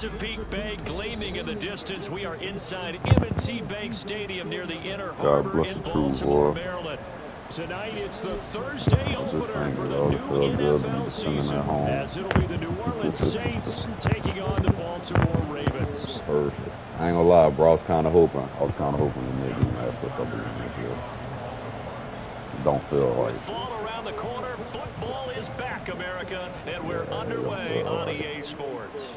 Chesapeake Bay gleaming in the distance. We are inside M&T Bank Stadium near the Inner Harbor in Baltimore, Maryland. Tonight, it's the Thursday opener for the new NFL season, as it'll be the New Orleans Saints taking on the Baltimore Ravens. Perfect. I ain't gonna lie, bro. I was kind of hoping to maybe match us up again this year. Don't feel right. With fall around the corner, football is back, America, and we're underway on EA Sports.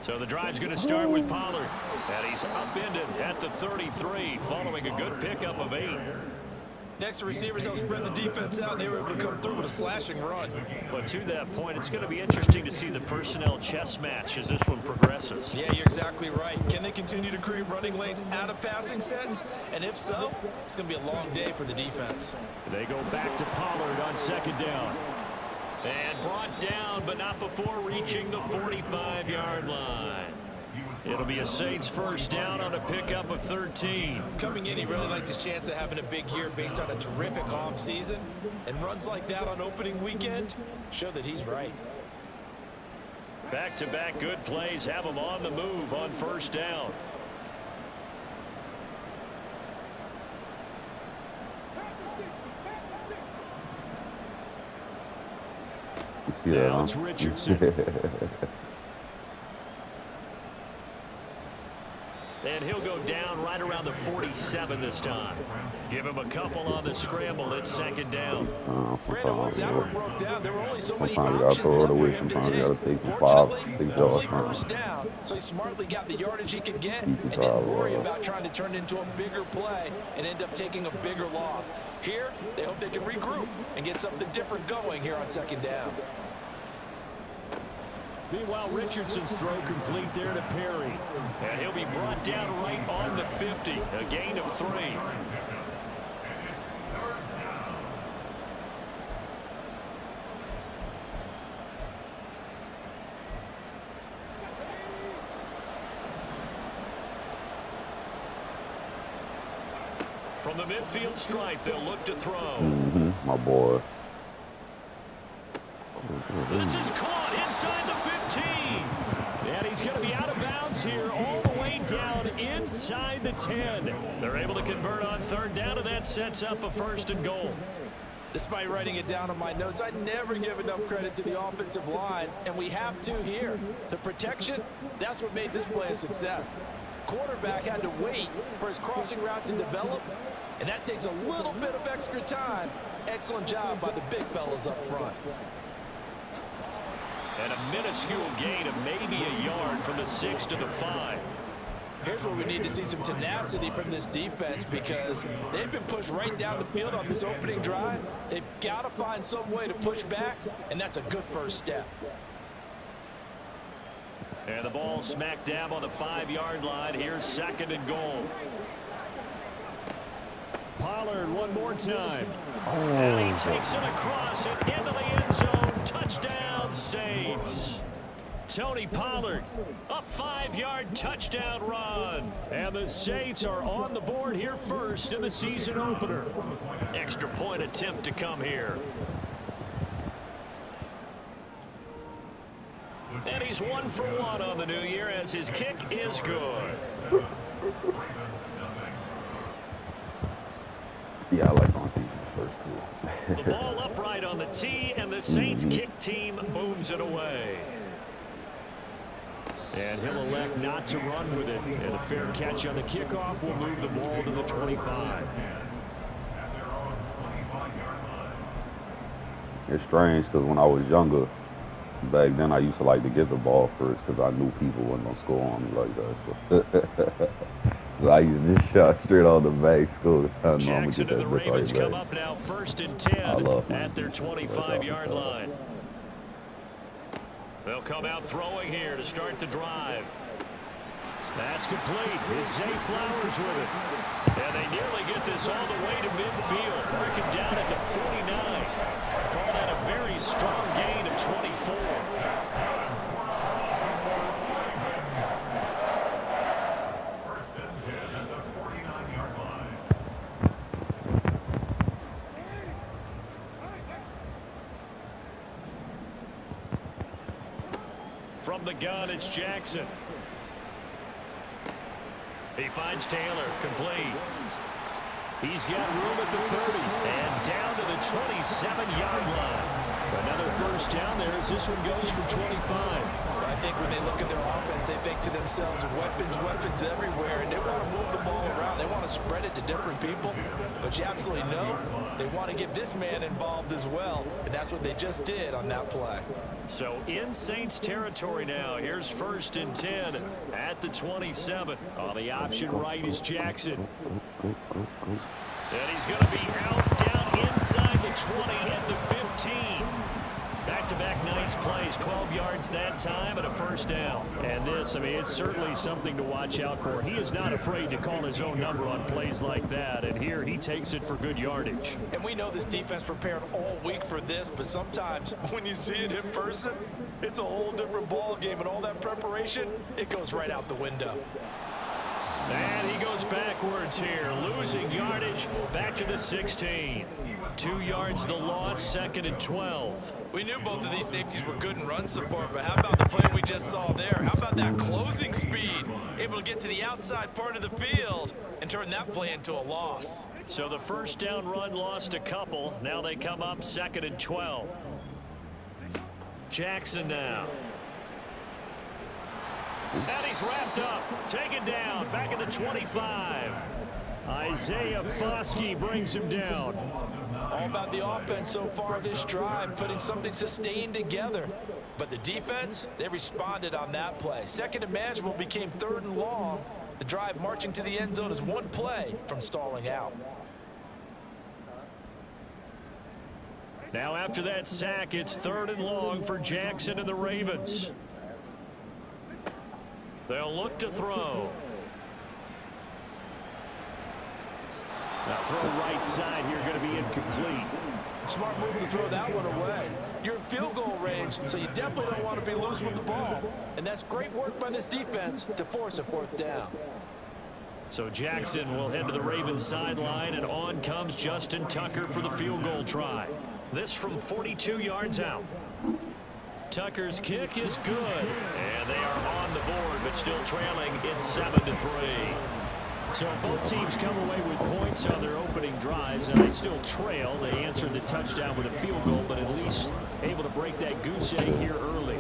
So the drive's going to start with Pollard. And he's upended at the 33, following a good pickup of 8. Next, the receivers help spread the defense out, and they were able to come through with a slashing run. But to that point, it's going to be interesting to see the personnel chess match as this one progresses. Yeah, you're exactly right. Can they continue to create running lanes out of passing sets? And if so, it's going to be a long day for the defense. They go back to Pollard on second down. And brought down, but not before reaching the 45-yard line. It'll be a Saints first down on a pickup of 13. Coming in, he really liked his chance of having a big year based on a terrific offseason. And runs like that on opening weekend show that he's right. Back-to-back good plays have him on the move on first down. Now it's Richardson. And he'll go down right around the 47 this time. Give him a couple on the scramble. It's second down. Brandon, once that one broke down, there were only so many options left for him to take. Fortunately, only first down, so he smartly got the yardage he could get and didn't worry about trying to turn it into a bigger play and end up taking a bigger loss. Here, they hope they can regroup and get something different going here on second down. Meanwhile, Richardson's throw complete there to Perry. And he'll be brought down right on the 50. A gain of 3. From the midfield stripe, they'll look to throw. My boy. This is caught inside the 15. And he's going to be out of bounds here all the way down inside the 10. They're able to convert on third down, and that sets up a first and goal. Despite writing it down on my notes, I never give enough credit to the offensive line, and we have to here. The protection, that's what made this play a success. Quarterback had to wait for his crossing route to develop, and that takes a little bit of extra time. Excellent job by the big fellas up front. And a minuscule gain of maybe a yard from the 6 to the 5. Here's where we need to see some tenacity from this defense because they've been pushed right down the field on this opening drive. They've got to find some way to push back, and that's a good first step. And the ball smack dab on the 5-yard line. Here's second and goal. Pollard one more time. And he takes it across and into the end zone. Touchdown, Saints. Tony Pollard, a 5-yard touchdown run. And the Saints are on the board here first in the season opener. Extra point attempt to come here. And he's 1 for 1 on the new year as his kick is good. Yeah, I like on defense first too. The ball upright on the tee, and the Saints kick team moves it away. And he'll elect not to run with it. And a fair catch on the kickoff will move the ball to the 25. It's strange because when I was younger, back then I used to like to get the ball first because I knew people weren't going to score on me like that. So I used this shot straight on the back score. Jackson and the Ravens come up now first and 10 at their 25-yard line. They'll come out throwing here to start the drive. That's complete. It's Zay Flowers with it. And they nearly get this all the way to midfield. Marking down at the 49. Call that a very strong gain of 24. From the gun, it's Jackson. He finds Taylor, complete. He's got room at the 30 and down to the 27-yard line. Another first down there as this one goes for 25. I think when they look at their offense, they think to themselves, weapons everywhere, and they want to move the ball around. They want to spread it to different people, but you absolutely know they want to get this man involved as well, and that's what they just did on that play. So in Saints territory now. Here's 1st and 10 at the 27. On the option right is Jackson. And he's going to be out down inside the 20 at the 15. Back-to-back nice plays, 12 yards that time and a first down. And this, I mean, it's certainly something to watch out for. He is not afraid to call his own number on plays like that, and here he takes it for good yardage. And we know this defense prepared all week for this, but sometimes when you see it in person, it's a whole different ball game, and all that preparation, it goes right out the window. And he goes backwards here, losing yardage back to the 16. 2 yards the loss, 2nd and 12. We knew both of these safeties were good in run support, but how about the play we just saw there? How about that closing speed? Able to get to the outside part of the field and turn that play into a loss. So the first down run lost a couple. Now they come up 2nd and 12. Jackson now. And he's wrapped up, taken down, back at the 25. Isaiah Foskey brings him down. All about the offense so far this drive, putting something sustained together. But the defense, they responded on that play. 2nd and manageable became 3rd and long. The drive marching to the end zone is one play from stalling out. Now after that sack, it's 3rd and long for Jackson and the Ravens. They'll look to throw. Now throw right side here, going to be incomplete. Smart move to throw that one away. You're in field goal range, so you definitely don't want to be loose with the ball. And that's great work by this defense to force a 4th down. So Jackson will head to the Ravens sideline, and on comes Justin Tucker for the field goal try. This from 42 yards out. Tucker's kick is good, and they are on the board, but still trailing. It's 7-3. So both teams come away with points on their opening drives, and they still trail. They answered the touchdown with a field goal, but at least able to break that goose egg here early.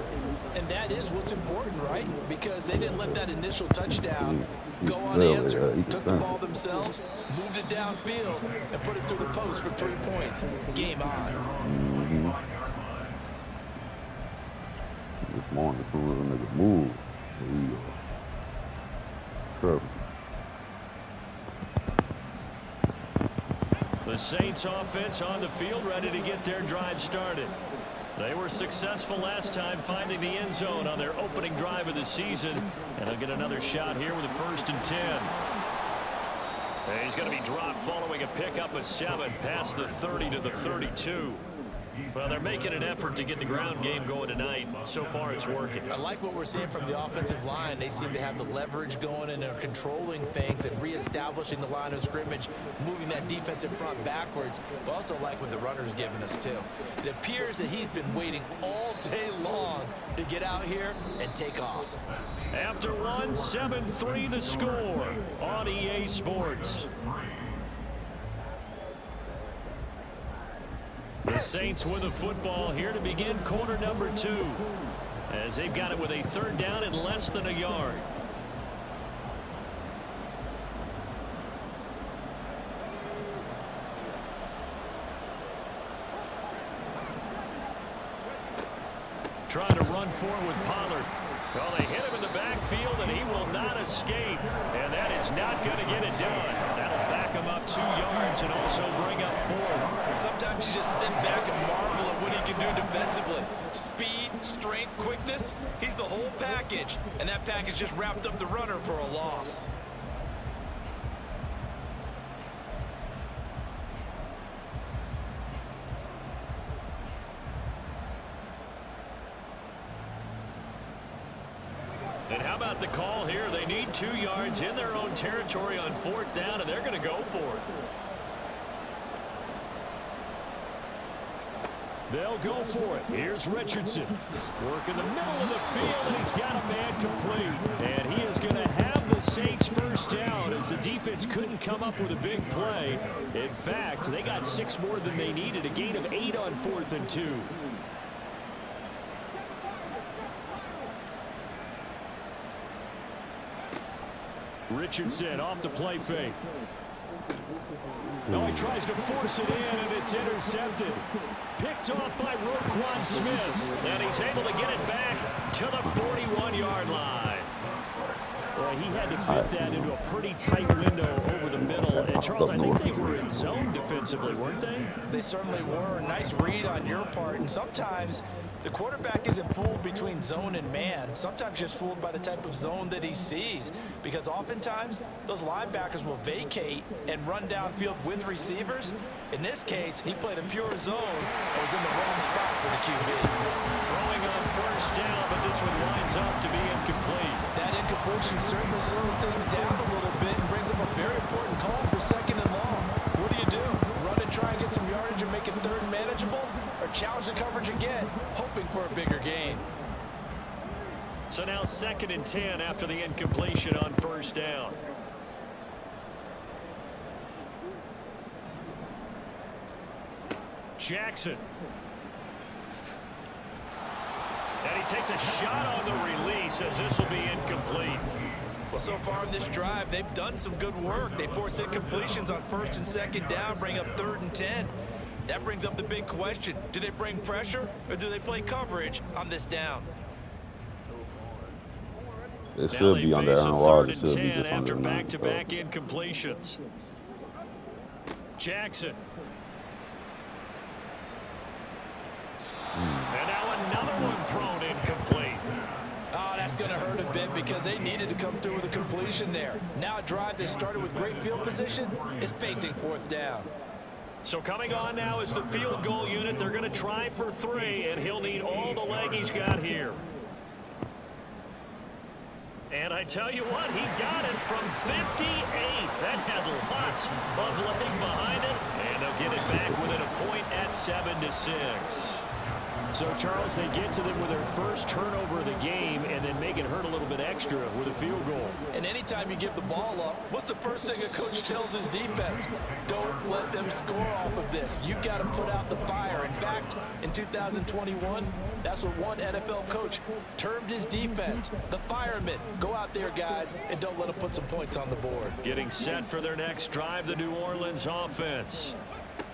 And that is what's important, right? Because they didn't let that initial touchdown go unanswered. Took the ball themselves, moved it downfield, and put it through the post for 3 points. Game on. This morning, as soon as a nigga move, trouble. The Saints offense on the field, ready to get their drive started. They were successful last time finding the end zone on their opening drive of the season, and they'll get another shot here with a 1st and 10. And he's going to be dropped following a pickup of 7 past the 30 to the 32. Well, they're making an effort to get the ground game going tonight. So far, it's working. I like what we're seeing from the offensive line. They seem to have the leverage going, and they're controlling things and reestablishing the line of scrimmage, moving that defensive front backwards. But also like what the runner's giving us, too. It appears that he's been waiting all day long to get out here and take off. After one, 7-3 the score on EA Sports. The Saints with a football here to begin quarter number 2, as they've got it with a 3rd down and less than a yard. Trying to run forward with Pollard. Well, they hit him in the backfield, and he will not escape. And that is not going to get it done. That'll back him up up 2 yards and also bring up 4th. Sometimes you just sit back and marvel at what he can do defensively. Speed, strength, quickness, he's the whole package. And that package just wrapped up the runner for a loss. And how about the call here? They need 2 yards in their own territory on 4th down, and they're going to go for it. They'll go for it. Here's Richardson. Work in the middle of the field, and he's got a man complete. And he is going to have the Saints first down as the defense couldn't come up with a big play. In fact, they got 6 more than they needed, a gain of 8 on 4th and 2. Richardson off the play fake. No, he tries to force it in, and it's intercepted. Picked off by Roquan Smith. And he's able to get it back to the 41-yard line. Well, he had to fit that into a pretty tight window over the middle. And, Charles, I think they were in zone defensively, weren't they? They certainly were. Nice read on your part. And sometimes the quarterback isn't fooled between zone and man. Sometimes just fooled by the type of zone that he sees. Because oftentimes, those linebackers will vacate and run downfield with receivers. In this case, he played a pure zone and was in the wrong spot for the QB. Throwing on first down, but this one winds up to be incomplete. That incompletion certainly slows things down a little bit and brings up a very important call for 2nd and long. What do? Run and try and get some yardage and make it 3rd and manageable? Or challenge the coverage again, hoping for a bigger gain? So now 2nd and 10 after the incompletion on first down. Jackson. And he takes a shot on the release as this will be incomplete. Well, so far in this drive, they've done some good work. They force incompletions on 1st and 2nd down, bring up 3rd and 10. That brings up the big question. Do they bring pressure or do they play coverage on this down? It should be under Aaron Rodgers. It should be just after under back-to-back incompletions. Jackson. And now another one thrown incomplete. Oh, that's going to hurt a bit because they needed to come through with a completion there. Now a drive that started with great field position is facing 4th down. So coming on now is the field goal unit. They're going to try for 3, and he'll need all the leg he's got here. And I tell you what, he got it from 58. That had lots of leg behind it. And they'll get it back within a point at 7-6. So, Charles, they get to them with their first turnover of the game and then make it hurt a little bit extra with a field goal. And anytime you give the ball up, what's the first thing a coach tells his defense? Don't let them score off of this. You've got to put out the fire. In fact, in 2021, that's what one NFL coach termed his defense, the firemen. Go out there, guys, and don't let them put some points on the board. Getting set for their next drive, the New Orleans offense.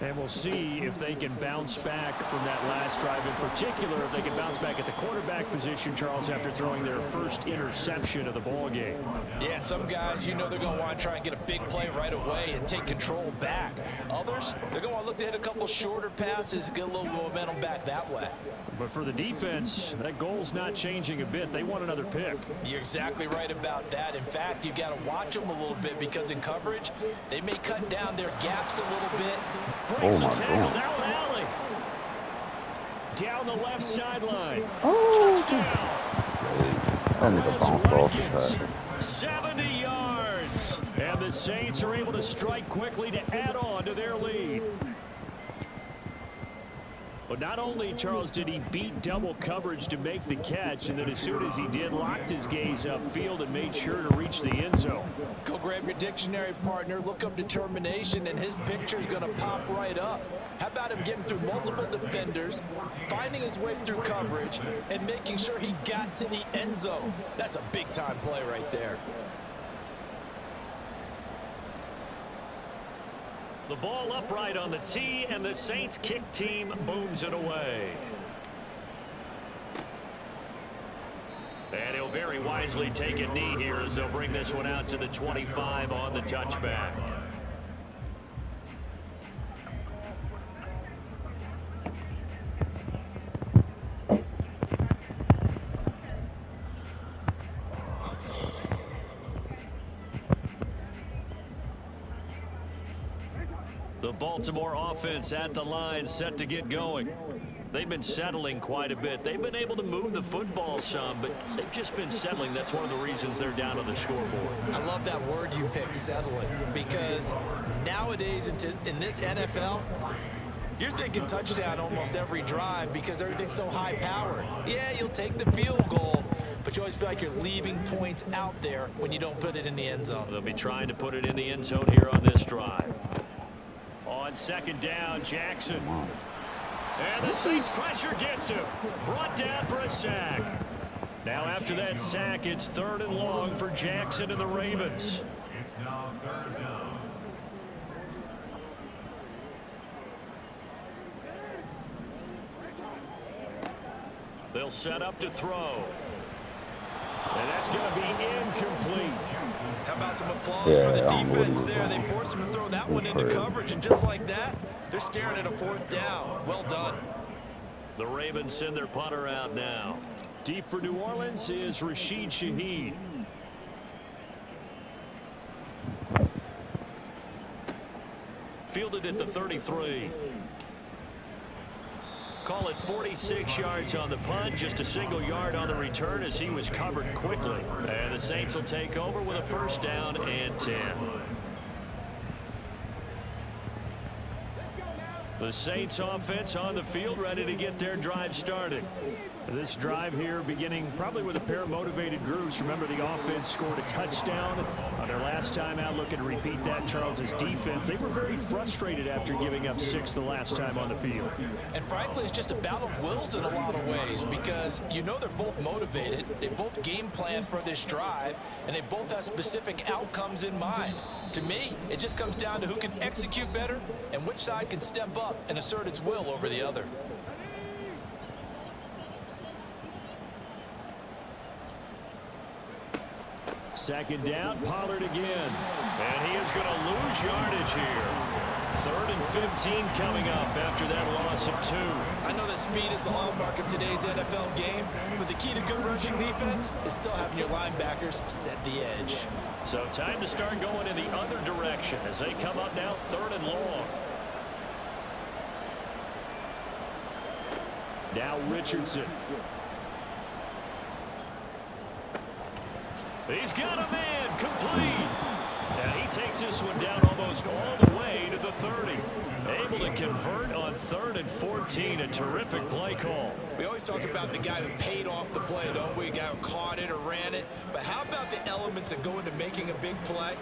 And we'll see if they can bounce back from that last drive. In particular, if they can bounce back at the quarterback position, Charles, after throwing their first interception of the ball game. Yeah, and some guys, you know they're going to want to try and get a big play right away and take control back. Others, they're going to want to look to hit a couple shorter passes, get a little momentum back that way. But for the defense, that goal's not changing a bit. They want another pick. You're exactly right about that. In fact, you've got to watch them a little bit because in coverage, they may cut down their gaps a little bit. Breaks the tackle, now an alley. Down the left sideline. Touchdown. I need to bounce off the 70 yards. And the Saints are able to strike quickly to add on to their lead. But not only, Charles, did he beat double coverage to make the catch, and then as soon as he did, locked his gaze upfield and made sure to reach the end zone. Go grab your dictionary, partner. Look up determination, and his picture is going to pop right up. How about him getting through multiple defenders, finding his way through coverage, and making sure he got to the end zone? That's a big-time play right there. The ball upright on the tee, and the Saints kick team booms it away. And he'll very wisely take a knee here as they'll bring this one out to the 25 on the touchback. The Baltimore offense at the line, set to get going. They've been settling quite a bit. They've been able to move the football some, but they've just been settling. That's one of the reasons they're down on the scoreboard. I love that word you picked, settling, because nowadays in this NFL, you're thinking touchdown almost every drive because everything's so high-powered. Yeah, you'll take the field goal, but you always feel like you're leaving points out there when you don't put it in the end zone. They'll be trying to put it in the end zone here on this drive. On second down, Jackson. And the Saints pressure gets him. Brought down for a sack. Now after that sack, it's 3rd and long for Jackson and the Ravens. It's now 3rd down. They'll set up to throw. And that's going to be incomplete. How about some applause for the defense there? They forced him to throw that one into coverage, and just like that, they're staring at a 4th down. Well done. The Ravens send their punter out now. Deep for New Orleans is Rashid Shaheed. Fielded at the 33. Call it 46 yards on the punt, just a single yard on the return as he was covered quickly. And the Saints will take over with a 1st down and 10. The Saints offense on the field, ready to get their drive started. This drive here beginning probably with a pair of motivated groups. Remember, the offense scored a touchdown on their last time out. Looking to repeat that. Charles's defense, they were very frustrated after giving up 6 the last time on the field. And frankly, it's just a battle of wills in a lot of ways because you know they're both motivated. They both game plan for this drive, and they both have specific outcomes in mind. To me, it just comes down to who can execute better and which side can step up and assert its will over the other. Second down, Pollard again. And he is going to lose yardage here. 3rd and 15 coming up after that loss of 2. I know that speed is the hallmark of today's NFL game, but the key to good rushing defense is still having your linebackers set the edge. So time to start going in the other direction as they come up now 3rd and long. Now Richardson. He's got a man, complete. And he takes this one down almost all the way to the 30. Able to convert on 3rd and 14. A terrific play call. We always talk about the guy who paid off the play, don't we? A guy who caught it or ran it. But how about the elements that go into making a big play?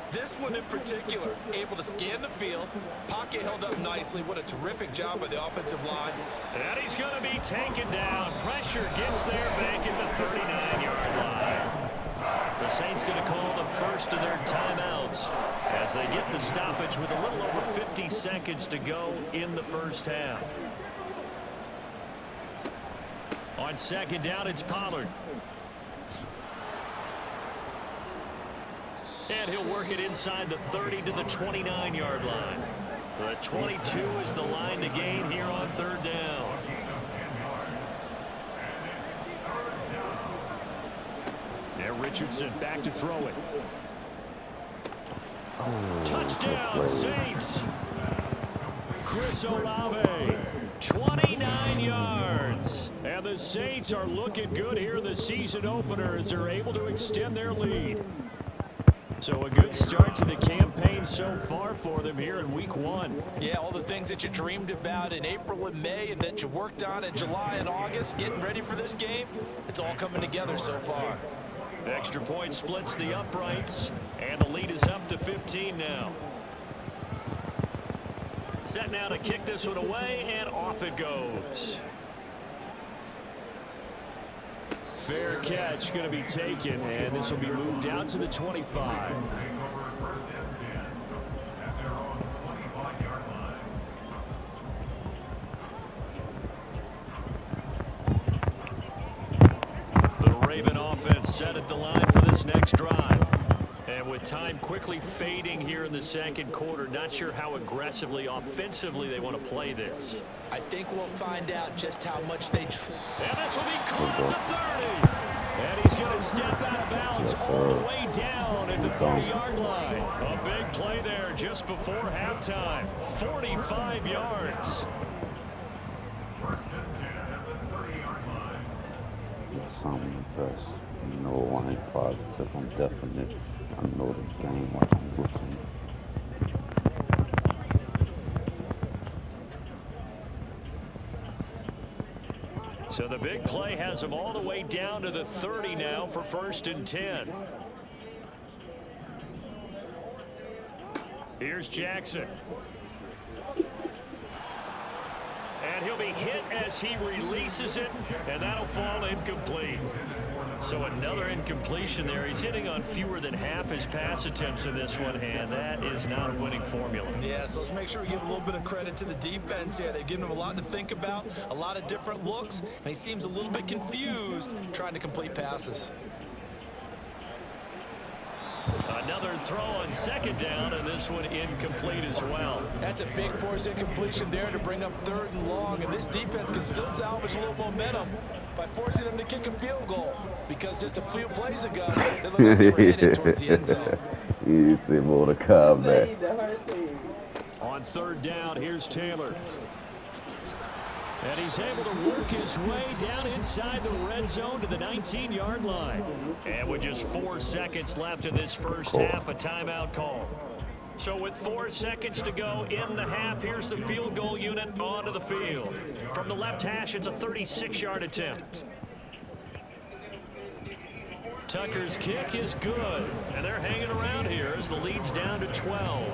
This one in particular, able to scan the field, pocket held up nicely. What a terrific job by the offensive line. And he's going to be taken down. Pressure gets there back at the 39-yard line. The Saints going to call the first of their timeouts as they get the stoppage with a little over 50 seconds to go in the first half. On second down, it's Pollard. And he'll work it inside the 30 to the 29-yard line. The 22 is the line to gain here on 3rd down. Now Richardson back to throw it. Touchdown, Saints. Chris Olave, 29 yards. And the Saints are looking good here in the season opener as they're able to extend their lead. So a good start to the campaign so far for them here in week 1. Yeah, all the things that you dreamed about in April and May and that you worked on in July and August, getting ready for this game, it's all coming together so far. Extra point splits the uprights, and the lead is up to 15 now. Set now to kick this one away, and off it goes. Fair catch going to be taken, and this will be moved out to the 25. The Raven offense set at the line for this next drive. And with time quickly fading here in the second quarter, not sure how aggressively, offensively they want to play this. I think we'll find out just how much they... And this will be caught at the 30. And And he's going to step out of bounds all the way down at the 30-yard line. A big play there just before halftime. 45 yards. First and 10 at the 30-yard line. It's something that's, you know, I ain't positive, I'm definite. I know the game like I'm looking. So the big play has them all the way down to the 30 now for 1st and 10. Here's Jackson. And he'll be hit as he releases it, and that'll fall incomplete. So another incompletion there. He's hitting on fewer than half his pass attempts in this one, and that is not a winning formula. Yeah, so let's make sure we give a little bit of credit to the defense here. They've given him a lot to think about, a lot of different looks, and he seems a little bit confused trying to complete passes. Another throw on 2nd down, and this one incomplete as well. That's a big force incompletion there to bring up 3rd and long, and this defense can still salvage a little momentum by forcing them to kick a field goal, because just a few plays ago, they looked like they were headed towards the end zone. You see more to come back. On 3rd down, here's Taylor. And he's able to work his way down inside the red zone to the 19-yard line. And with just 4 seconds left in this first half, a timeout call. So with 4 seconds to go in the half, here's the field goal unit onto the field. From the left hash, it's a 36-yard attempt. Tucker's kick is good, and they're hanging around here as the lead's down to 12.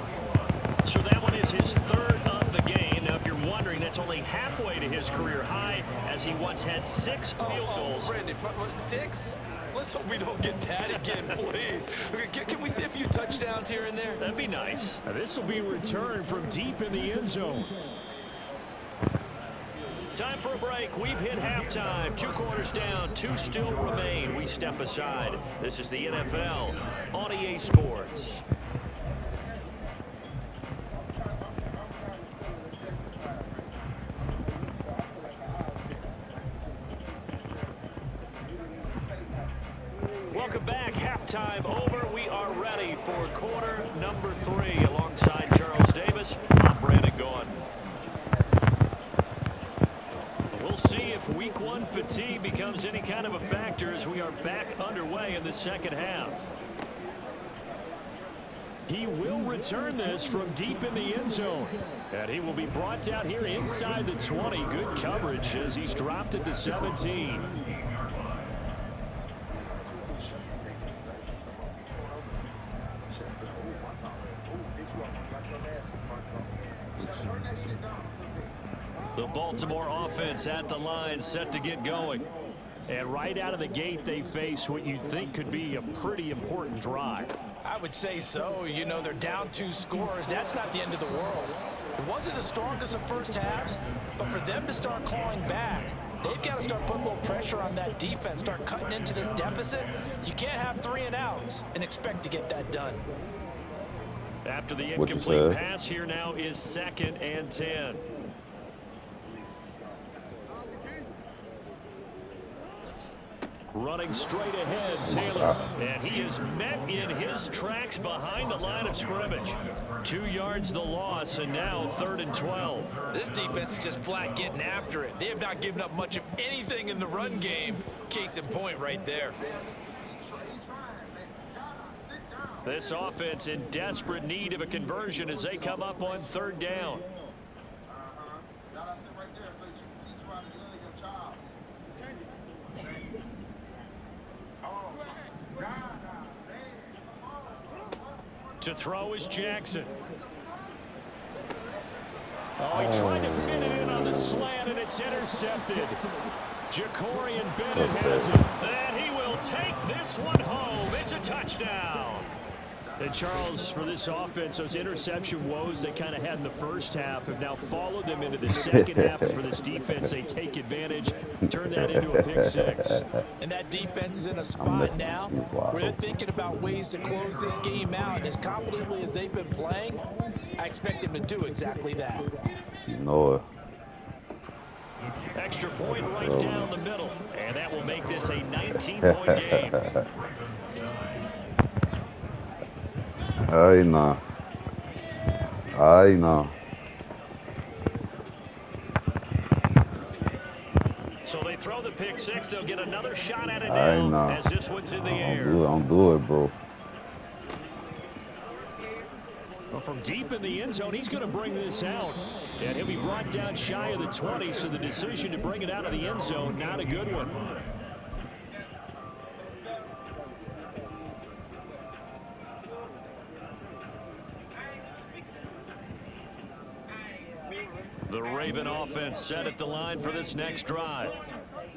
So that one is his 3rd of the game. Now, if you're wondering, that's only halfway to his career high, as he once had 6 field goals. Brandon, 6? Let's hope we don't get that again, please. Can we see a few touchdowns here and there? That'd be nice. Now, this will be returned from deep in the end zone. Time for a break. We've hit halftime. 2 quarters down, 2 still remain. We step aside. This is the NFL on EA Sports. Welcome back. Halftime over. We are ready for quarter number 3. Alongside Charles Davis, I'm Brandon Gaughan. We'll see if week 1 fatigue becomes any kind of a factor as we are back underway in the second half. He will return this from deep in the end zone. And he will be brought down here inside the 20. Good coverage as he's dropped at the 17. The Baltimore offense at the line, set to get going. And right out of the gate, they face what you'd think could be a pretty important drive. I would say so. You know, they're down 2 scores. That's not the end of the world. It wasn't the strongest of first halves, but for them to start clawing back, they've got to start putting a little pressure on that defense, start cutting into this deficit. You can't have 3 and outs and expect to get that done. After the incomplete pass, here now is 2nd and 10. Running straight ahead, Taylor. And he is met in his tracks behind the line of scrimmage. 2 yards the loss, and now 3rd and 12. This defense is just flat getting after it. They have not given up much of anything in the run game. Case in point right there. This offense in desperate need of a conversion as they come up on 3rd down. To throw is Jackson. Oh, he tried to fit it in on the slant, and it's intercepted. Jacorian Bennett has it. And he will take this one home. It's a touchdown. And Charles, for this offense, those interception woes they kind of had in the first half have now followed them into the second half. And for this defense, they take advantage, turn that into a pick 6. And that defense is in a spot now where they're thinking about ways to close this game out. And as confidently as they've been playing, I expect them to do exactly that. You know it. Extra point right down the middle. And that will make this a 19-point game. I know. I know. So they throw the pick six. They'll get another shot at it I now know. as this one's in the air. Don't do it, bro. Well, from deep in the end zone, he's going to bring this out. And he'll be brought down shy of the 20, so the decision to bring it out of the end zone, not a good one. The Raven offense set at the line for this next drive.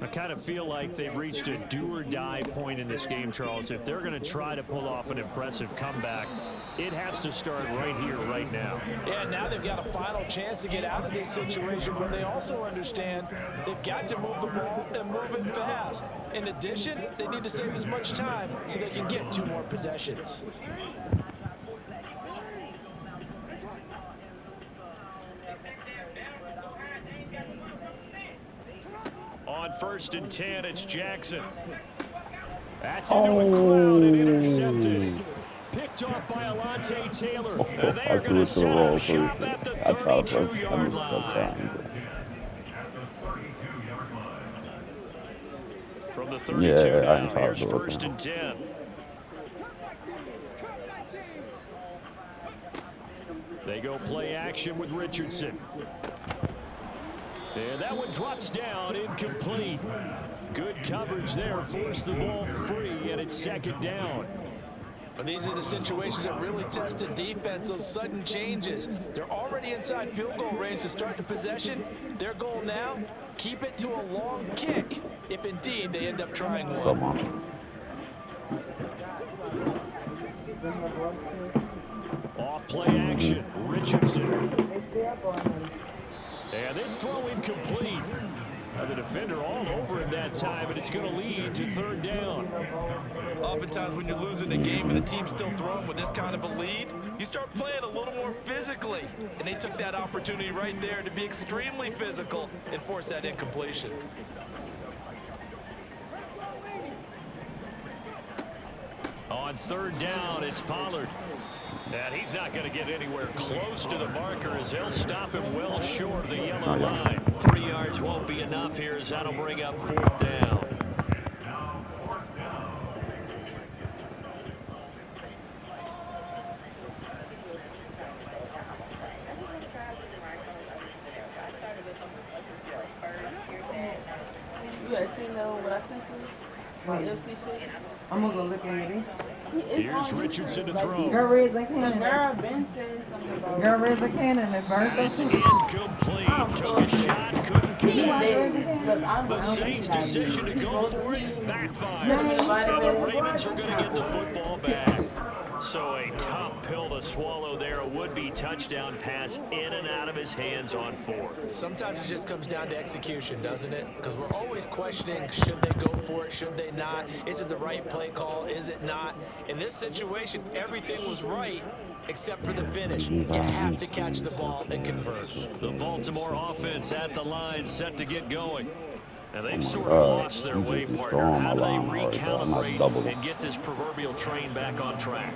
I kind of feel like they've reached a do-or-die point in this game, Charles. If they're going to try to pull off an impressive comeback, it has to start right here, right now. Yeah, now they've got a final chance to get out of this situation, but they also understand they've got to move the ball and move it fast. In addition, they need to save as much time so they can get 2 more possessions. On 1st and 10, it's Jackson. That's into a crowd and intercepted. Picked off by Alontae Taylor. And they are going to set up shop at the 32-yard line. From the 32 now, here's 1st and 10. They go play action with Richardson. And that one drops down, incomplete. Good coverage there, forced the ball free, and it's 2nd down. But these are the situations that really test the defense, those sudden changes. They're already inside field goal range to start the possession. Their goal now, keep it to a long kick, if indeed they end up trying one. Come on. Off play action, Richardson. And this throw incomplete. The defender all over him that time, and it's going to lead to 3rd down. Oftentimes when you're losing a game and the team's still throwing with this kind of a lead, you start playing a little more physically. And they took that opportunity right there to be extremely physical and force that incompletion. On 3rd down, it's Pollard. And he's not going to get anywhere close to the marker as they'll stop him well short of the yellow line. 3 yards won't be enough here as that'll bring up 4th down. I'm gonna go look at it. Here's Richardson to throw. Girl, raise the cannon. Girl, raise the cannon and burn And it's incomplete. Took a shot, couldn't connect. The Saints' decision to go for it backfires. Now the Ravens are going to get the football back. So a tough pill to swallow there. A would-be touchdown pass in and out of his hands on 4th. Sometimes it just comes down to execution, doesn't it? Because we're always questioning, should they go for it, should they not? Is it the right play call, is it not? In this situation, everything was right except for the finish. You have to catch the ball and convert. The Baltimore offense at the line, set to get going. And they've sort of lost their way, partner. How do they recalibrate and get this proverbial train back on track?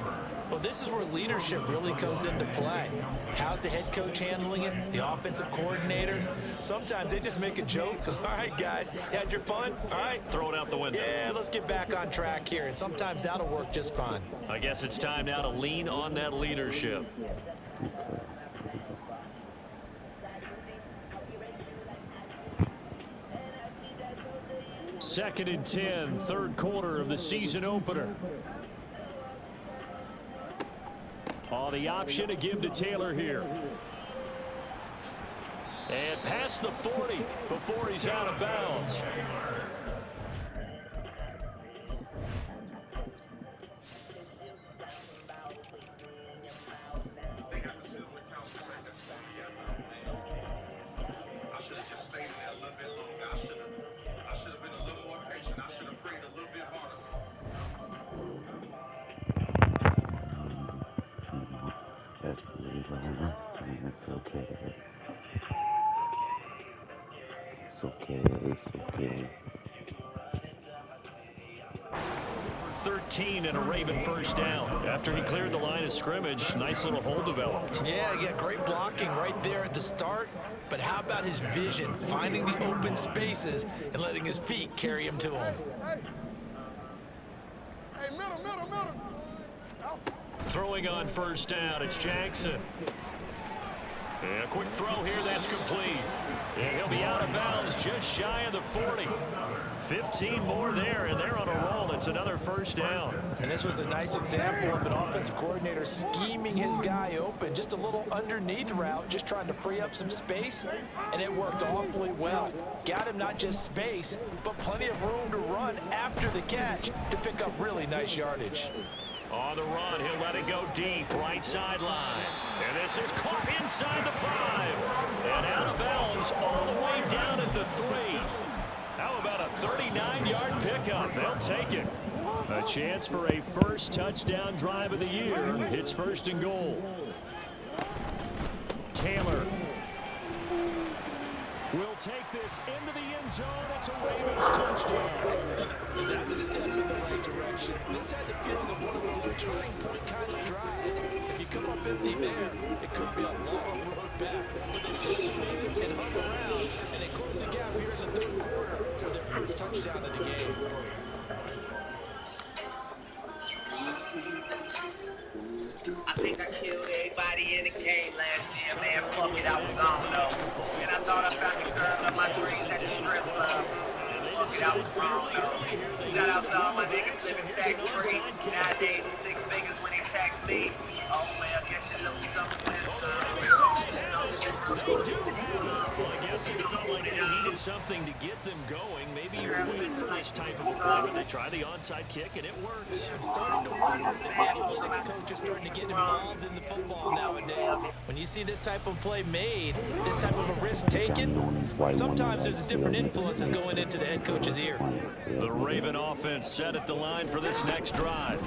Well, this is where leadership really comes into play. How's the head coach handling it? The offensive coordinator? Sometimes they just make a joke. All right, guys, had your fun? All right. Throw it out the window. Yeah, let's get back on track here. And sometimes that'll work just fine. I guess it's time now to lean on that leadership. Second and 10, 3rd quarter of the season opener. The option to give to Taylor here. And past the 40 before he's out of bounds. It's okay. It's okay. 13 and a Raven first down. After he cleared the line of scrimmage, nice little hole developed. Yeah, great blocking right there at the start. But how about his vision, finding the open spaces and letting his feet carry him to him? Hey, middle. Throwing on first down, it's Jackson. And a quick throw here, that's complete. And he'll be out of bounds just shy of the 40. 15 more there, and they're on a roll. It's another first down. And this was a nice example of an offensive coordinator scheming his guy open. Just a little underneath route, just trying to free up some space, and it worked awfully well. Got him not just space, but plenty of room to run after the catch to pick up really nice yardage. On the run, he'll let it go deep, right sideline. And this is caught inside the 5. And out of bounds all the way down at the 3. How about a 39-yard pickup? They'll take it. A chance for a first touchdown drive of the year. It's first and goal. Taylor will take this into the end zone. It's a Ravens touchdown. That's a step in the right direction. This had the feeling of one of those turning point kind of drives. If you come up empty there, it could be a long road back. But they persevered and hung around, and they closed the gap here in the third quarter with their first touchdown of the game. I think I killed everybody in the game last year, man. Fuck it, I was on though. And I thought I found the girl of my dreams at the strip club. Fuck it, I was wrong though. Shout out to all my niggas living tax free. Nowadays it's 6 figures when they tax me. Oh well, guess you lose something with Well, I guess it felt like they needed something to get them going. Maybe you waited for this type of a play, but they try the onside kick, and it works. I'm starting to wonder if the analytics coach is starting to get involved in the football nowadays. When you see this type of play made, this type of a risk taken, sometimes there's a different influences going into the head coach's ear. The Raven offense set at the line for this next drive.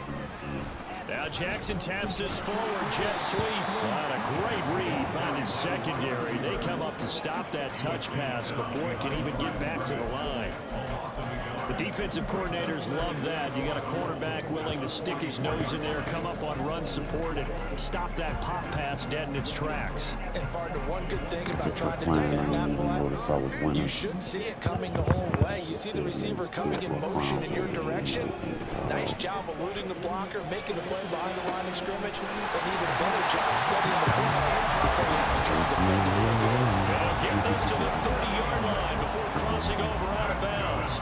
Now Jackson taps this forward jet sweep. What a great read by the secondary. They come up to stop that touch pass before it can even get back to the line. The defensive coordinators love that. You got a quarterback willing to stick his nose in there, come up on run support, and stop that pop pass dead in its tracks. And partner, one good thing about trying to defend that play, you should see it coming the whole way. You see the receiver coming in motion in your direction. Nice job eluding the blocker, making the play behind the line of scrimmage, and even better job studying the play before you have to try to defend it again. They'll get this to the 30-yard line before crossing over out of bounds.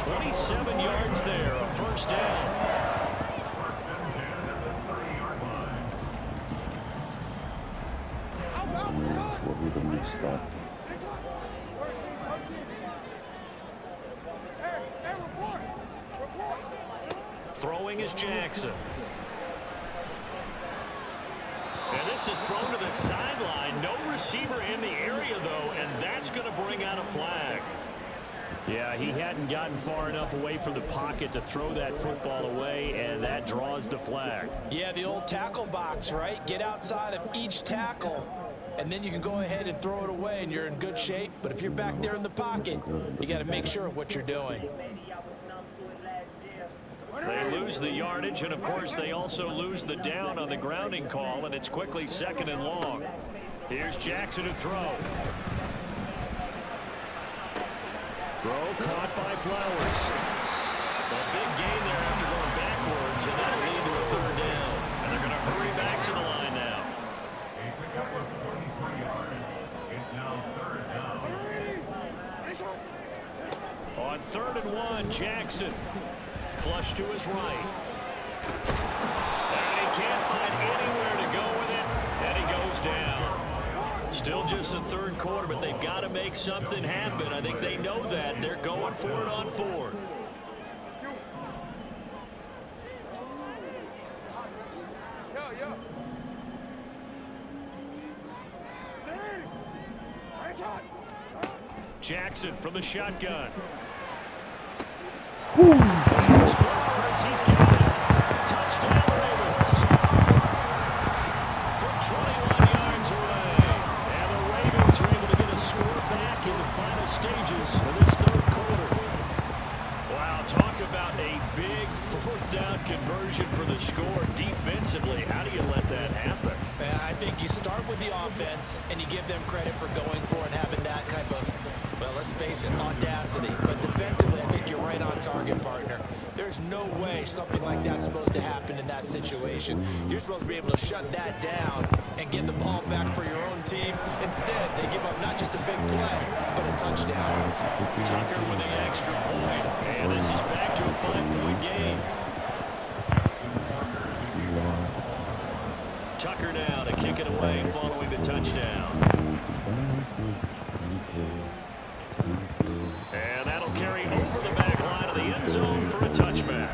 27 yards there, a first down. Throwing is Jackson. And this is thrown to the sideline. No receiver in the area, though, and that's going to bring out a flag. Yeah, he hadn't gotten far enough away from the pocket to throw that football away, and that draws the flag. Yeah, the old tackle box, right? Get outside of each tackle, and then you can go ahead and throw it away, and you're in good shape. But if you're back there in the pocket, you got to make sure of what you're doing. They lose the yardage, and, of course, they also lose the down on the grounding call, and it's quickly 2nd and long. Here's Jackson to throw. Throw caught by Flowers. A big gain there after going backwards, and that'll lead to a 3rd down. And they're going to hurry back to the line now. A pickup of 23 yards. It's now 3rd down. On 3rd and 1, Jackson. Flush to his right. And he can't find anywhere to go with it, and he goes down. Still just the 3rd quarter, but they've got to make something happen. I think they know that. They're going for it on 4th. Jackson from the shotgun. He's got it. Touchdown Ravens. From 21 yards away. And the Ravens are able to get a score back in the final stages start with the offense, and you give them credit for going for and having that type of, well, let's face it, audacity. But defensively, I think you're right on target, partner. There's no way something like that's supposed to happen in that situation. You're supposed to be able to shut that down and get the ball back for your own team. Instead, they give up not just a big play, but a touchdown. Tucker with the extra point, and this is back to a 5-point game. Tucker now to kick it away following the touchdown. And that'll carry over the back line of the end zone for a touchback.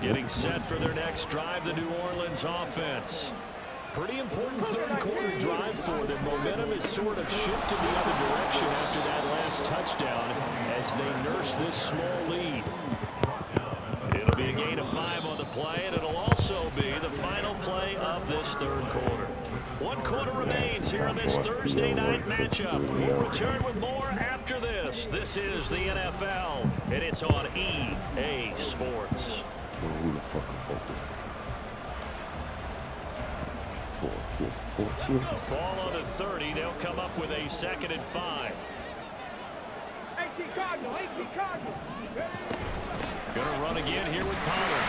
Getting set for their next drive, the New Orleans offense. Pretty important third quarter drive for them. Momentum has sort of shifted the other direction after that last touchdown as they nurse this small lead. It'll be a gain of 5 on the play, and it'll also be the final play of this third quarter. 1 quarter remains here in this Thursday night matchup. We'll return with more after this. This is the NFL, and it's on EA Sports. Ball on the 30. They'll come up with a 2nd and 5. Gonna run again here with Pollard.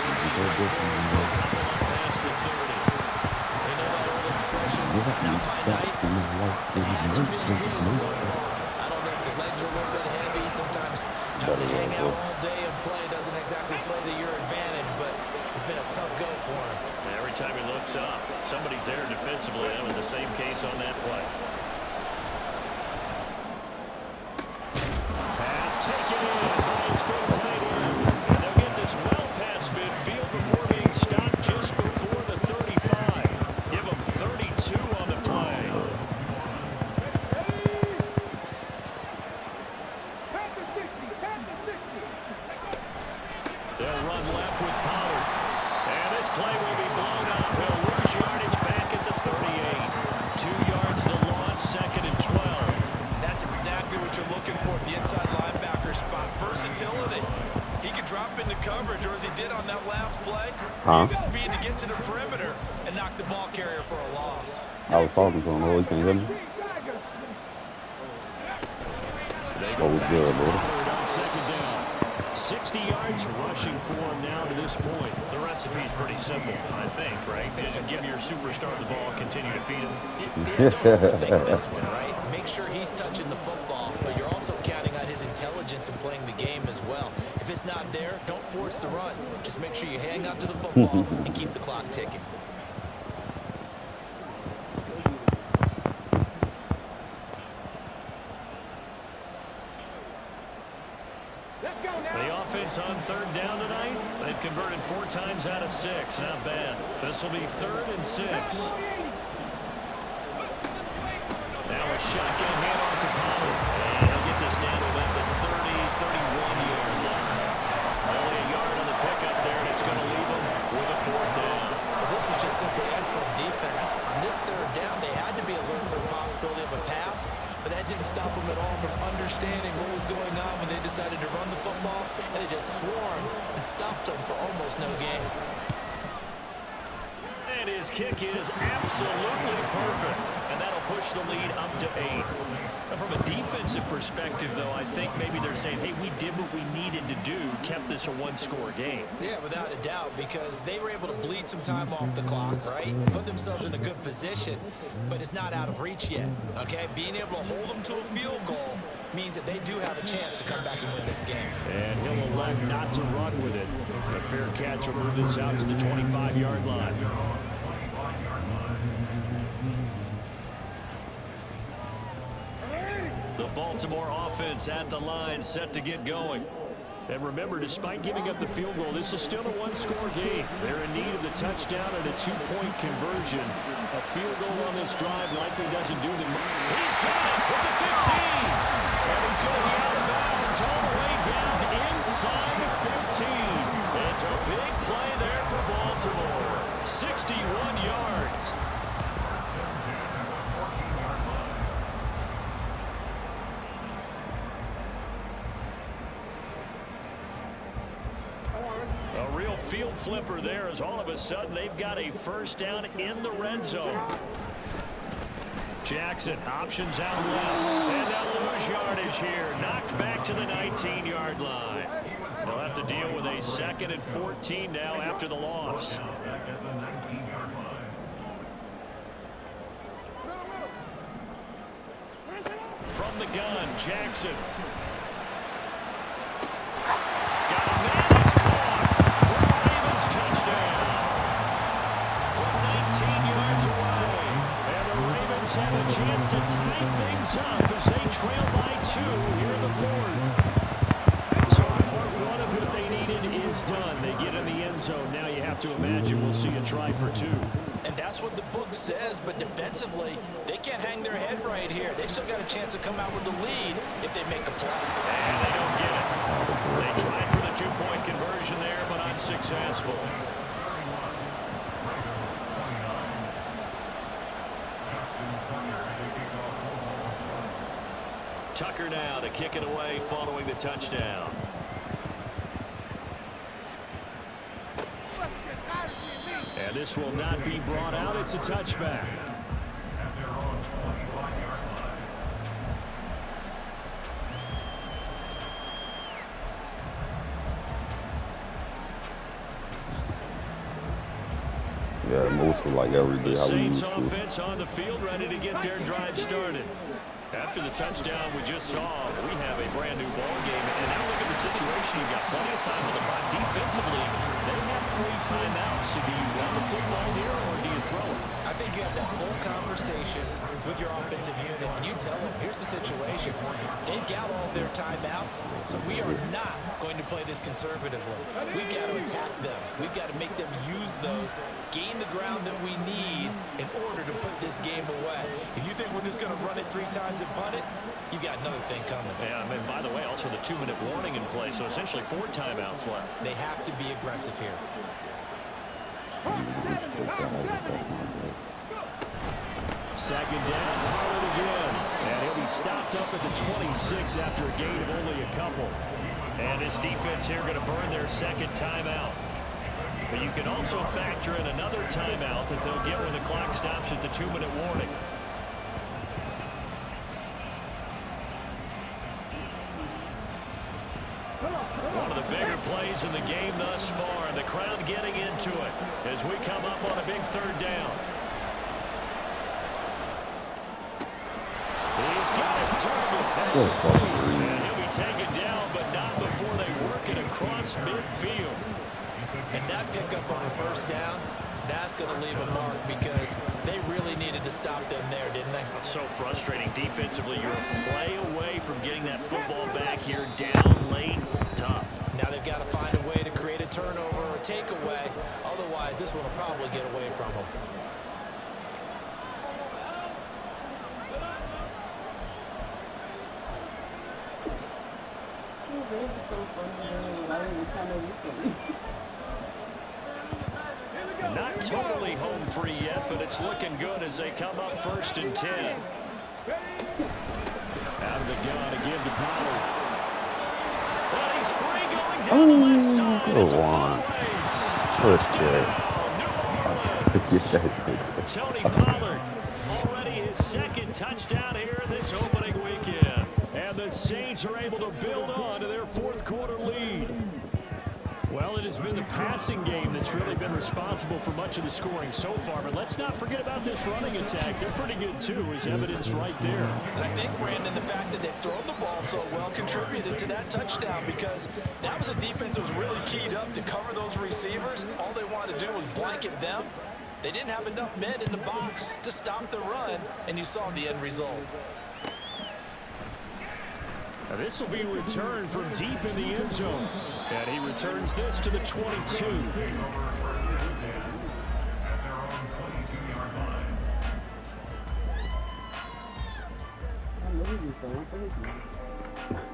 Runs his way forward for a couple up past the 30. You know that old expression, it's not my night. It hasn't been his so far. I don't know if the legs are a little bit heavy. Sometimes having to hang out all day and play doesn't exactly play to your advantage, but it's been a tough go for him. Every time he looks up, somebody's there defensively. That was the same case on that play. Pass taken in by his big tight end. And they'll get this well past midfield before being stopped just before the 35. Give them 32 on the play. They'll run left with Pollard. And this play will be blown up. He'll lose yardage back at the 38. 2 yards the loss, 2nd and 12. That's exactly what you're looking for at the inside linebacker spot. Versatility. He can drop into coverage, or as he did on that last play, use his speed to get to the perimeter and knock the ball carrier for a loss. I was talking to him. Oh, you can hear me? They go back to Pollard on 2nd down. 60 yards rushing for him now to this point. The recipe's pretty simple, I think, right? Just give your superstar the ball, continue to feed him. Don't overthink this one, right? Make sure he's touching the football, but you're also counting on his intelligence in playing the game as well. If it's not there, don't force the run. Just make sure you hang on to the football and keep the clock ticking. The offense on 3rd down tonight. They've converted 4 times out of 6. Not bad. This will be 3rd and 6. Now a shotgun handoff to Pollard. And he'll get this down to about the 30-31-yard line. Only a yard on the pickup there, and it's going to leave them with a 4th down. Well, this was just simply excellent defense. On this 3rd down, they had to be alert for the possibility of a pass, but that didn't stop them at all from understanding what was going on when they decided to run the football, and it just swarmed and stopped them for almost no gain. And his kick is absolutely perfect, and that'll push the lead up to 8. Now, from a defensive perspective, though, I think maybe they're saying, hey, we did what we needed to do, kept this a 1-score game. Yeah, without a doubt, because they were able to bleed some time off the clock, right? Put themselves in a good position, but it's not out of reach yet, okay? Being able to hold them to a field goal means that they do have a chance to come back and win this game. And he'll elect not to run with it. A fair catch will move this out to the 25-yard line. The Baltimore offense at the line, set to get going. And remember, despite giving up the field goal, this is still a 1-score game. They're in need of the touchdown and a 2-point conversion. A field goal on this drive likely doesn't do them. He's got it with the 15. And he's going to be out of bounds all the way down inside the 15. It's a big play there for Baltimore. 61 yards. field flipper there as all of a sudden they've got a first down in the red zone. Jackson options out left, and they'll lose yardage here. Knocked back to the 19-yard line. They'll have to deal with a 2nd and 14 now after the loss. From the gun, Jackson. Got a man, it's caught for a Ravens touchdown. From 19 yards away. And the Ravens have a chance to tie things up as they trail by 2 here in the 4th. So part 1 of what they needed is done. They get in the end zone. Now you have to imagine we'll see a try for 2. And that's what the book says, but defensively, they can't hang their head right here. They've still got a chance to come out with the lead if they make a play. And they don't get it. They tried for the 2-point conversion there, but unsuccessful. Tucker now to kick it away following the touchdown. And this will not be brought out. It's a touchback. Yeah, mostly like every day. The Saints offense on the field ready to get their drive started. After the touchdown we just saw, we have a brand new ball game. And now look at the situation. You've got plenty of time on the clock. Defensively, they have 3 timeouts. So do you run the football here or do you throw it? I think you have that full conversation with your offensive unit, and you tell them, here's the situation. They've got all their timeouts, so we are not going to play this conservatively. We've got to attack them. We've got to make them use those, gain the ground that we need in order to put this game away. If you think we're just going to run it 3 times and punt it, you've got another thing coming. Yeah, and by the way, also the 2-minute warning in play, so essentially 4 timeouts left. They have to be aggressive here. Second down, Pollard again. And he'll be stopped up at the 26 after a gain of only a couple. And this defense here going to burn their 2nd timeout. But you can also factor in another timeout that they'll get when the clock stops at the 2-minute warning. One of the bigger plays in the game thus far, and the crowd getting into it as we come up on a big 3rd down. He's got his target. That's complete. And he'll be taken down, but not before they work it across midfield. And that pickup on a 1st down, that's going to leave a mark because they really needed to stop them there, didn't they? So frustrating defensively. You're a play away from getting that football back here down late. Tough. Now they've got to find a way to create a turnover or a takeaway. Otherwise, this one will probably get away from them. Not totally home free yet, but it's looking good as they come up 1st and 10. Out of the gun to give to Pollard. Well, he's free going down the left side. It's a fun race. Touchdown, Tony Pollard. Already his 2nd touchdown here this opening weekend. And the Saints are able to build on to their 4th quarter lead. Well, it has been the passing game that's really been responsible for much of the scoring so far. But let's not forget about this running attack. They're pretty good, too, as evidenced right there. And I think, Brandon, the fact that they've thrown the ball so well contributed to that touchdown because that was a defense that was really keyed up to cover those receivers. All they wanted to do was blanket them. They didn't have enough men in the box to stop the run, and you saw the end result. Now this will be returned from deep in the end zone. And he returns this to the 22.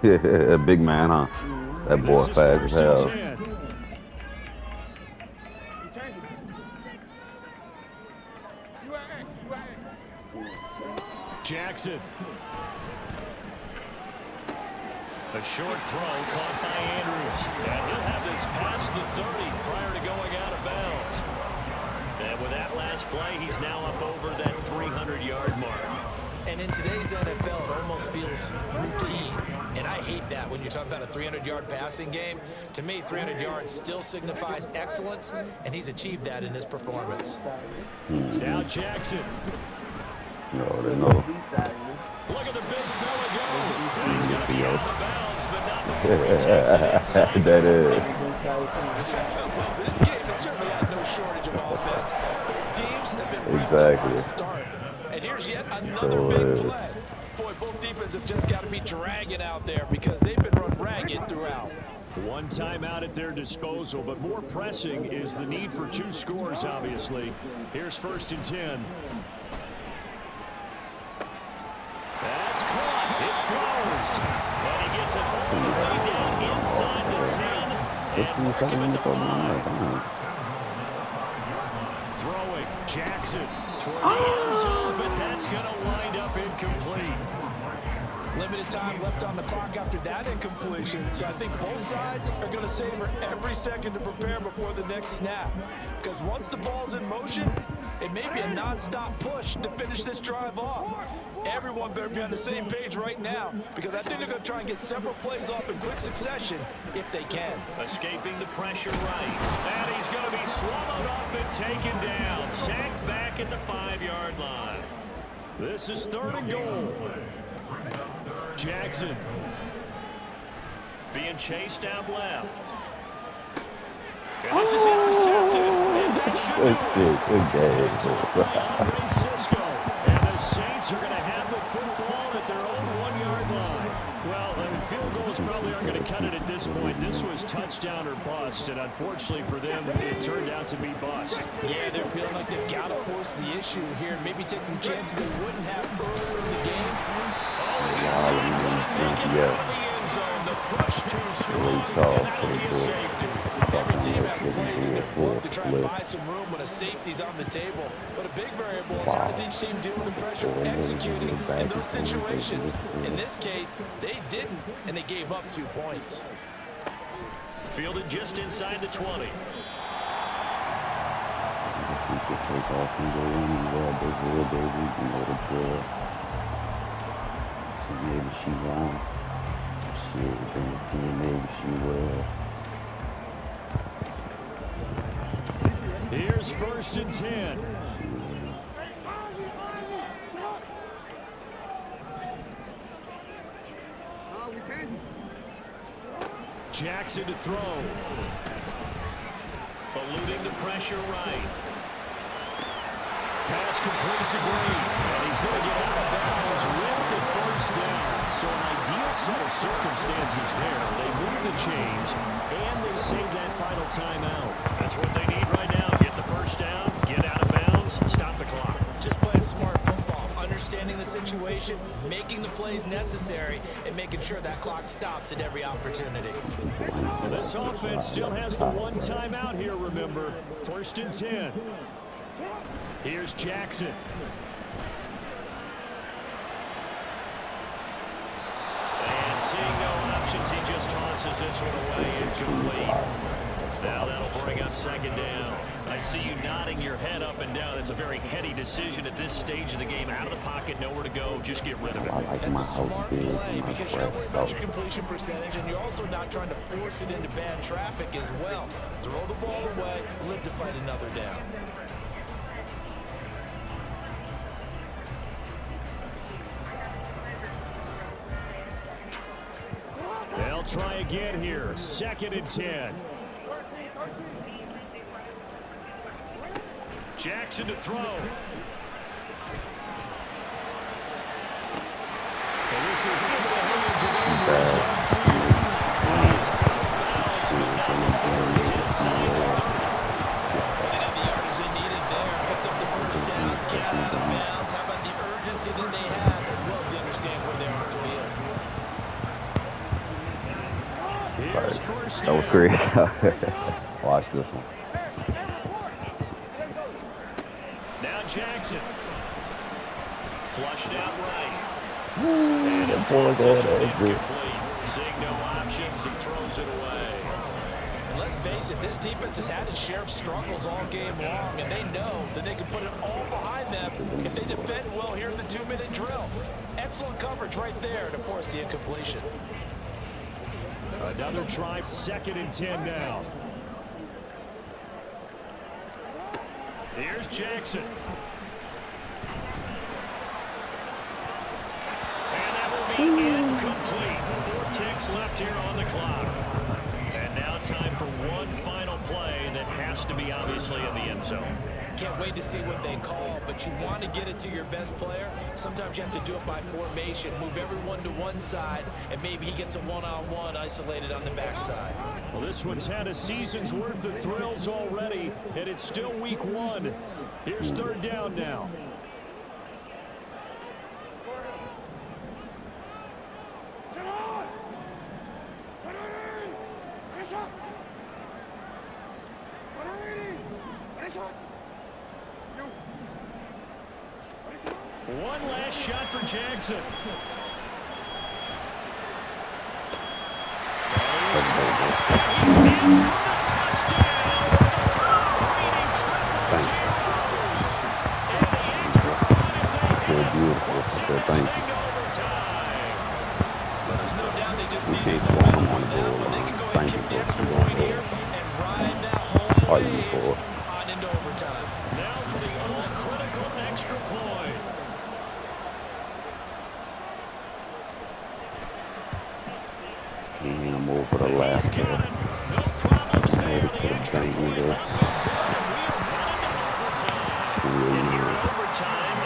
Yeah, big man, huh? That boy fast as hell. Jackson. A short throw caught by Andrews. And he'll have this past the 30 prior to going out of bounds. And with that last play, he's now up over that 300-yard mark. And in today's NFL, it almost feels routine. And I hate that when you talk about a 300-yard passing game. To me, 300 yards still signifies excellence, and he's achieved that in this performance. Now Jackson. No, they know. Look at the big fella go. And he's going to be out of bounds, but not before he takes it inside. That is. This game has certainly had no shortage of offense. Both teams have been ripped up from the start. And here's yet another big play. Boy, both defenses have just got to be dragging out there because they've been run ragged throughout. One timeout at their disposal, but more pressing is the need for 2 scores, obviously. Here's 1st and 10. That's caught. It's Flowers. And he gets it all the way down inside the 10. And mark him at the 5. Throwing. Jackson toward the end zone, but that's going to wind up incomplete. Limited time left on the clock after that incompletion. So I think both sides are going to savor every second to prepare before the next snap. Because once the ball's in motion, it may be a non-stop push to finish this drive off. Everyone better be on the same page right now, because I think they're going to try and get several plays off in quick succession if they can. Escaping the pressure right. And he's going to be swallowed up and taken down. Sacked back at the 5-yard line. This is 3rd and goal. Jackson being chased out left. And this is intercepted. And that should do it. And the Saints are going to have the football at their own 1-yard line. Well, field goals probably aren't going to cut it at this point. This was touchdown or bust, and unfortunately for them, it turned out to be bust. Yeah, they're feeling like they've got to force the issue here. Maybe take some chances they wouldn't have earlier in the game. He's not going to make it out of the end zone. The push too strong, and that'll be a safety. Every team has plays in their book to try and buy some room when a safety's on the table. But a big variable is how does each team deal with the pressure executing in those situations. In this case, they didn't, and they gave up 2 points. Fielded just inside the 20. Maybe she won't. Shit, maybe she will. Here's 1st and 10. Jackson to throw. Eluding the pressure right. Pass complete to Green. And he's going to get out of bounds with the 1st down. So an ideal set of circumstances there. They move the chains, and they save that final timeout. That's what they need right now. Get the 1st down, get out of bounds, stop the clock. Just playing smart football, understanding the situation, making the plays necessary, and making sure that clock stops at every opportunity. This offense still has the 1 timeout here, remember. 1st and 10. Here's Jackson. And seeing no options, he just tosses this one away incomplete. Now that'll bring up 2nd down. I see you nodding your head up and down. That's a very heady decision at this stage of the game. Out of the pocket, nowhere to go. Just get rid of it. That's a smart play because you're not worried about your completion percentage, and you're also not trying to force it into bad traffic as well. Throw the ball away, live to fight another down. They'll try again here. 2nd and 10. Jackson to throw. And this is into the hands of Andrews downfield. And he is out of bounds, but not before he's inside the 30. They had the yardage they needed there. Picked up the 1st down, get out of bounds. How about the urgency that they have, as well as they understand where they are on the field. Here's 1st That was great. Watch this one. Now Jackson. Flushed out right. And a toss is incomplete. Seeing no options, he throws it away. Let's face it, this defense has had its share of struggles all game long, and they know that they can put it all behind them if they defend well here in the 2-minute drill. Excellent coverage right there to force the incompletion. Another try, 2nd and 10 now. Here's Jackson. And that will be incomplete. 4 ticks left here on the clock. And now time for one final play that has to be obviously in the end zone. Can't wait to see what they call, but you want to get it to your best player. Sometimes you have to do it by formation. Move everyone to one side, and maybe he gets a one-on-one isolated on the backside. Well, this one's had a season's worth of thrills already, and it's still week 1. Here's 3rd down now. One last shot for Jackson. He's in for the touchdown. Leading 0-0. And the extra point if they hit will send this thing to overtime. Well, there's no doubt they just seized the momentum on that one. They can go ahead and kick the extra point here and ride that home wave on into overtime. Now for the all-critical extra point. I'm over the last No problems there. The extra point. And we are heading into overtime. And here in overtime,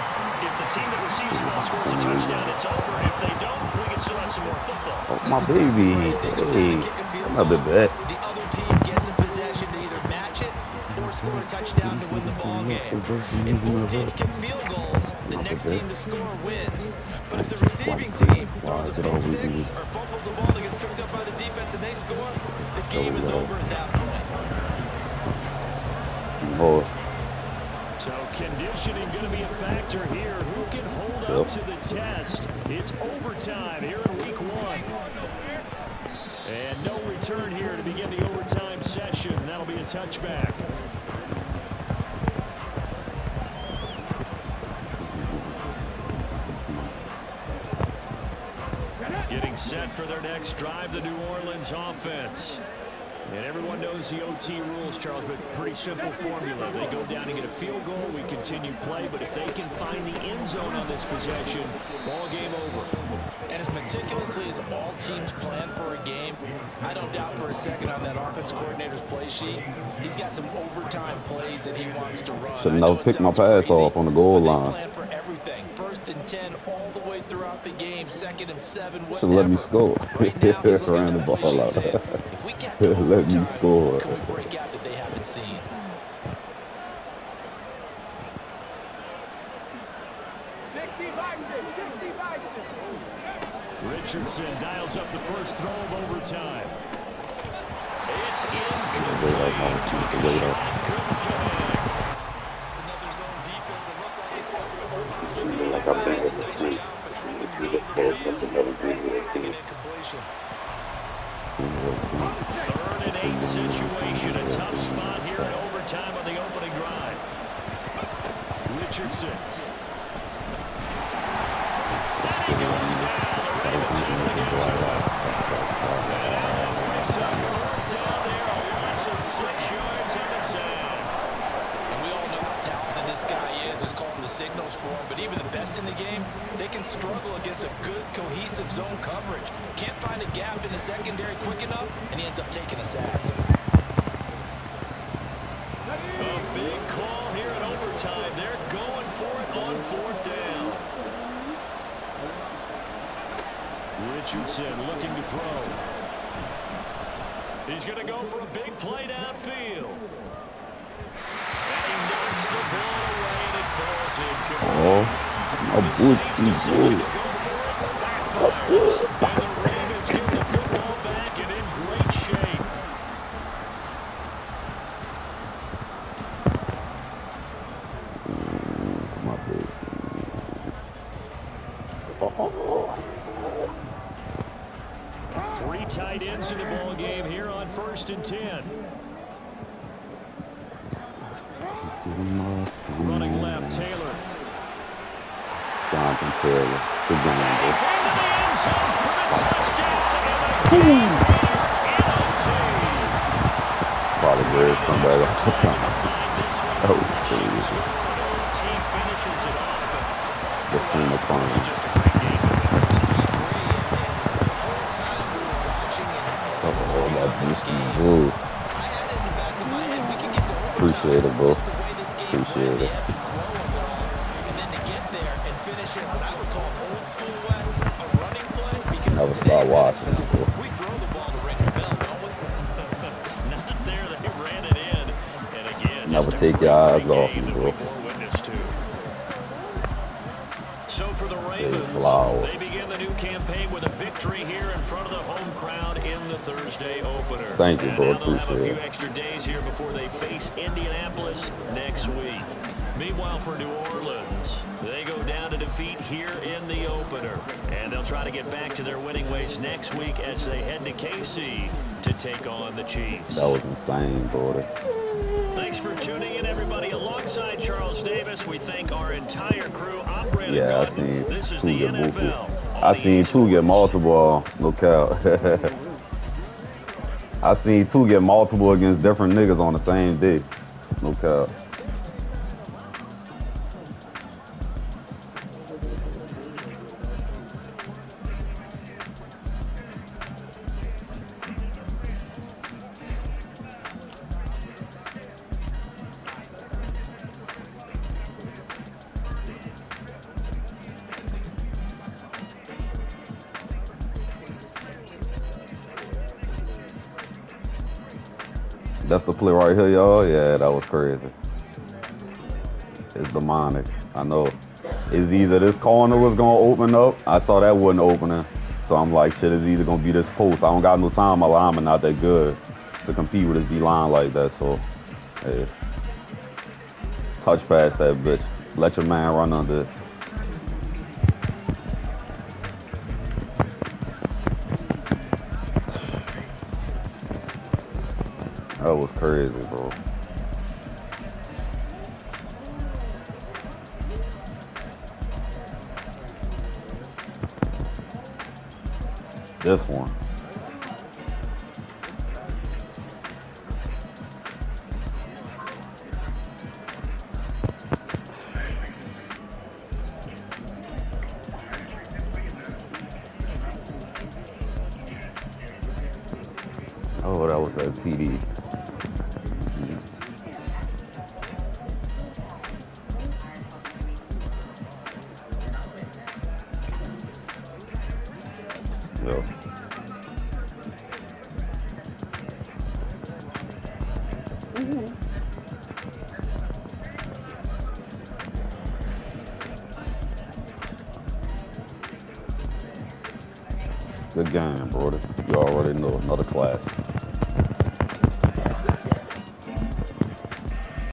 if the team that receives the ball scores a touchdown, it's over. If they don't, we can still have some more football. Oh, my baby. Hey, another bet. The other team gets in possession to either match it or score a touchdown to win the ball game. If both teams kick field goals, the next team to score wins. But if the receiving team throws a pick six or fumbles the ball and gets picked up by the defense and they score, the game is over at that point. Oh. So conditioning going to be a factor here. Who can hold up to the test? It's overtime here in week 1. And no return here to begin the overtime session. That'll be a touchback. Getting set for their next drive, the New Orleans offense. And everyone knows the OT rules, Charles, but pretty simple formula. They go down and get a field goal, we continue play, but if they can find the end zone on this possession, ball game over. And as meticulously as all teams plan for a game, I don't doubt for a second on that offense coordinator's play sheet, he's got some overtime plays that he wants to run. Should never pick my pass off on the goal line. They plan for everything. 1st and 10 all the way throughout the game. 2nd and 7, whatever. Should let me score. Right now, he's looking Ran the at ball play out. sheet saying, if we get to Let me overtime, score. what can we break out that they haven't seen? Richardson dials up the first throw of overtime. It's incomplete. Took a shot, couldn't connect. It's another zone defense. It looks like it's open for possibility. Like I've been with the Nice job patrolling the middle of the field and forcing an incompletion. 3rd and 8 situation. A tough spot here in overtime on the opening drive. Richardson. And he goes down. The Ravens able to get to him. And that brings up 3rd down there. A loss of 6 yards on the sand. And we all know how talented this guy is. Who's calling the signals for him. But even the best in the game, they can struggle against a good, cohesive zone coverage. Can't find a gap in the secondary quick enough, and he ends up taking a sack. A big call here in overtime. They're going for it on 4th down. Richardson looking to throw. He's going to go for a big play downfield. And he knocks the ball away, and it falls incomplete. The Saints' decision to go for it backfires. And the Ravens get the football back and in great shape. My baby. into the ball game here on 1st and 10. Running left, Taylor. Jonathan Taylor. Good game. He's into the end zone for the touchdown. And Probably great come back up to time. That was crazy. Just in the corner. Oh, that beastie blue. Appreciate it, bro. Appreciate it. Never stop watching, bro. Never take your eyes off him, bro. So for the Ravens, they begin the new campaign with a victory here in front of the home crowd in the Thursday opener. Thank you, bro. They'll have a few Appreciate it. extra days here before they face Indianapolis next week. Meanwhile, for New Orleans, they go down to defeat here in the opener. And they'll try to get back to their winning ways next week as they head to KC to take on the Chiefs. That was insane, bro. Thanks for tuning in, everybody. Alongside Charles Davis, we thank our entire crew. I'm Brandon Yeah, I Gunn. seen This is two the get NFL. I seen two get multiple. Look out. I seen two get multiple against different niggas on the same day. Look out. That's the play right here, y'all. Yeah, that was crazy. It's demonic. I know. It's either this corner was gonna open up. I saw that wasn't opening. So I'm like, shit, it's either gonna be this post. I don't got no time. My lineman not that good to compete with his D-line like that. So, hey. Touch past that bitch. Let your man run under it. That was crazy, bro. This one. Oh, that was that TD. Yeah. Good game, brother. You already know, another class.